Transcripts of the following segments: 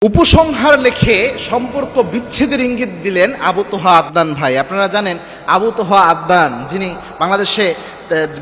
উপসংহার লিখে সম্পর্ক বিচ্ছেদের ইঙ্গিত দিলেন আবু তোহা আদনান ভাই। আপনারা জানেন আবু তোহা আদনান, যিনি বাংলাদেশে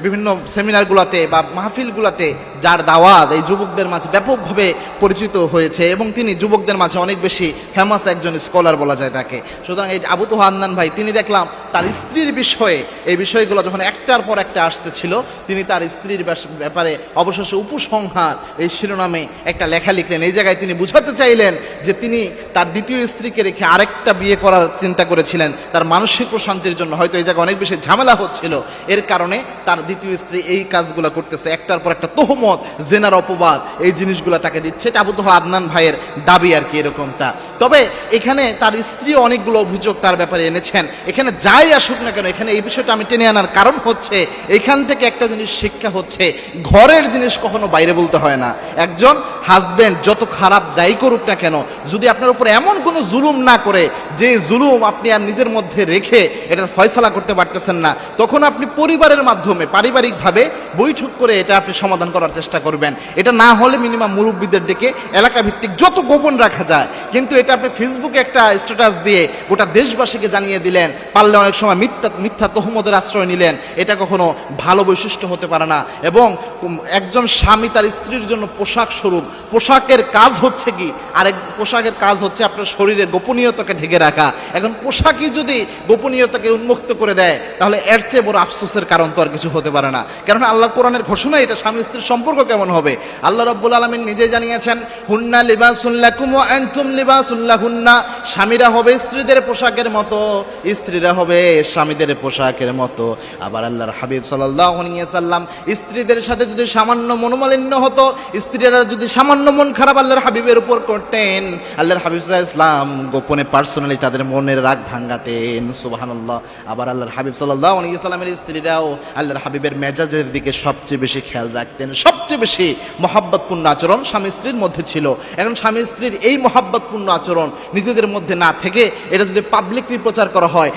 বিভিন্ন সেমিনারগুলোতে বা মাহফিলগুলোতে যার দাওয়াত এই যুবকদের মাঝে ব্যাপকভাবে পরিচিত হয়েছে এবং তিনি যুবকদের মাঝে অনেক বেশি ফেমাস একজন স্কলার বলা যায় তাকে। সুতরাং এই আবু তোহা আদনান ভাই, তিনি দেখলাম তার স্ত্রীর বিষয়ে এই বিষয়গুলো যখন একটার পর একটা আসতেছিল, তিনি তার স্ত্রীর ব্যাপারে অবশেষে উপসংহার এই শিরোনামে একটা লেখা লিখলেন। এই জায়গায় তিনি বুঝাতে চাইলেন যে তিনি তার দ্বিতীয় স্ত্রীকে রেখে আরেকটা বিয়ে করার চিন্তা করেছিলেন তার মানসিক প্রশান্তির জন্য। হয়তো এই জায়গায় অনেক বেশি ঝামেলা হচ্ছিল, এর কারণে তার দ্বিতীয় স্ত্রী এই কাজগুলো করতেছে, একটার পর একটা তোহমত, জেনার অপবাদ, এই জিনিসগুলো তাকে দিচ্ছে। এটা আবু তোহা আদনান ভাইয়ের দাবি আর কি এরকমটা। তবে এখানে তার স্ত্রী অনেকগুলো অভিযোগ তার ব্যাপারে এনেছেন। এখানে যাই আসুক না কেন, এখানে এই বিষয়টা আমি টেনে আনার কারণ হচ্ছে এখান থেকে একটা জিনিস শিক্ষা হচ্ছে, ঘরের জিনিস কখনো বাইরে বলতে হয় না। একজন হাজবেন্ড যত খারাপ যাই করুক না কেন, যদি আপনার উপর এমন কোনো জুলুম না করে যে জুলুম আপনি আর নিজের মধ্যে রেখে এটার ফয়সালা করতে পারতেছেন না, তখন আপনি পরিবারের মাধ্যমে পারিবারিকভাবে বৈঠক করে এটা আপনি সমাধান করার চেষ্টা করবেন। এটা না হলে মিনিমাম মুরব্বীদের ডেকে এলাকা ভিত্তিক যত গোপন রাখা যায়, কিন্তু এটা আপনি ফেসবুকে একটা স্ট্যাটাস দিয়ে গোটা দেশবাসীকে জানিয়ে দিলেন, পারলে অনেক সময় মিথ্যা তহমতের আশ্রয় নিলেন, এটা কখনো ভালো বৈশিষ্ট্য হতে পারে না। এবং একজন স্বামী তার স্ত্রীর জন্য পোশাক স্বরূপ, পোশাকের কাজ হচ্ছে কি, আরেক পোশাকের কাজ হচ্ছে আপনার শরীরের গোপনীয়তাকে ঢেকে রাখা। এখন পোশাকই যদি গোপনীয়তাকে উন্মুক্ত করে দেয়, তাহলে এর চেয়ে বড় আফসোসের কারণ তো আর কিছু হতে পারে না। কেননা আল্লাহ কোরআনের ঘোষণা, এটা স্বামী স্ত্রীর সম্পর্ক কেমন হবে। আল্লাহ রাব্বুল আলামিন নিজে জানিয়েছেন, হুন্না লিবাসুল লাকুম ওয়া আনতুম লিবাসুল লাহুন্না। স্বামীরা হবে স্ত্রীদের পোশাকের মতো, স্ত্রীরা হবে স্বামীদের পোশাকের মতো। আবার আল্লাহর হাবিব সাল্লাল্লাহু আলাইহি ওয়াসাল্লাম স্ত্রীদের সাথে যদি সামান্য মনোমালিন্য হতো, স্ত্রীরা যদি সামান্য মন খারাপ আল্লাহর হাবিবের উপর করতেন, আল্লাহর হাবিব সাল্লাল্লাহু আলাইহি ওয়াসাল্লাম গোপনে পার্সোনালি তাদের মনের রাগ ভাঙাতেন। সুবহানাল্লাহ। আবার আল্লাহর হাবিব সাল্লাল্লাহু আলাইহি ওয়াসাল্লামের স্ত্রীরাও আল্লাহর হাবিবের মেজাজের দিকে সবচেয়ে বেশি খেয়াল রাখতেন। সবচেয়ে বেশি মহব্বতপূর্ণ আচরণ স্বামী স্ত্রীর মধ্যে ছিল। এখন স্বামী স্ত্রীর এই মহব্বতপূর্ণ আচরণ নিজেদের মধ্যে না থেকে এটা যদি পাবলিকলি প্রচার করা হয়,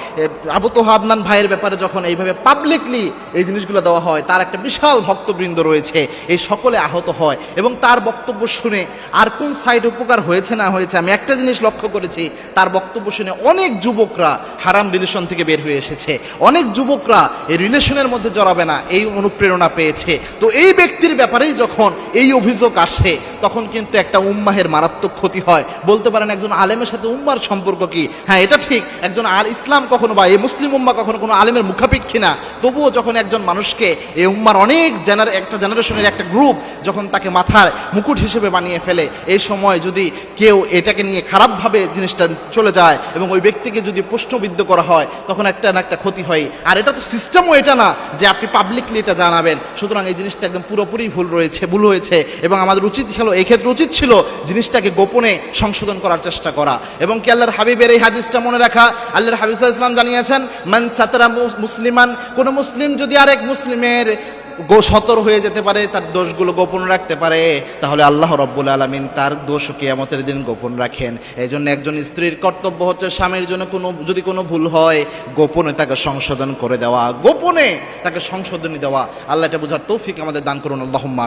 আবু তোহা আদনান ভাইয়ের ব্যাপারে যখন এইভাবে পাবলিকলি এই জিনিসগুলো দেওয়া হয়, তার একটা বিশাল ভক্তবৃন্দ রয়েছে, এই সকলে আহত হয়। এবং তার বক্তব্য শুনে আর কোন সাইড উপকার হয়েছে না হয়েছে, আমি একটা জিনিস লক্ষ্য করেছি, তার বক্তব্য শুনে অনেক যুবকরা হারাম রিলেশন থেকে বের হয়ে এসেছে, অনেক যুবকরা এই রিলেশনের মধ্যে জড়াবে না এই অনুপ্রেরণা পেয়েছে। তো এই ব্যক্তির ব্যাপারেই যখন এই অভিযোগ আসে, তখন কিন্তু একটা উম্মাহের মারাত্মক ক্ষতি হয়। বলতে পারেন একজন আলেমের সাথে উম্মার সম্পর্ক কি? হ্যাঁ, এটা ঠিক, একজন ইসলাম কখনো বা এই মুসলিম উম্মা কখনো কোনো আলেমের মুখাপেক্ষী না। তবুও যখন একজন মানুষকে এই উম্মার অনেক একটা জেনারেশনের একটা গ্রুপ যখন তাকে মাথার মুকুট হিসেবে বানিয়ে ফেলে, এই সময় যদি কেউ এটাকে নিয়ে খারাপভাবে জিনিসটা চলে যায় এবং ওই ব্যক্তিকে যদি প্রশ্নবিদ্ধ করা হয়, তখন একটা না একটা ক্ষতি হয়। আর এটা তো সিস্টেমও এটা না যে আপনি পাবলিকলি এটা জানাবেন। সুতরাং এই জিনিসটা একদম পুরোপুরি ভুল হয়েছে এবং আমাদের উচিত ছিল, এক্ষেত্রে উচিত ছিল জিনিসটাকে গোপনে সংশোধন করার চেষ্টা করা। এবং কি আল্লাহর হাবিবের এই হাদিসটা মনে রাখা, আল্লাহর হাবিব সাল্লাল্লাহু আলাইহি ওয়াসাল্লাম জানিয়েছেন, মান সাতারা মুসলিমান, কোন মুসলিম যদি আরেক মুসলিমের সতর হয়ে যেতে পারে, তার দোষগুলো গোপন রাখতে পারে, তাহলে আল্লাহ রাব্বুল আলামিন তার দোষ কিয়ামতের দিন গোপন রাখেন। এই জন্য একজন স্ত্রীর কর্তব্য হচ্ছে স্বামীর জন্য যদি কোনো ভুল হয়, গোপনে তাকে সংশোধন করে দেওয়া, গোপনে তাকে সংশোধনী দেওয়া। আল্লাহ এটা বোঝার তৌফিক আমাদের দান করুন। আল্লাহুম্মা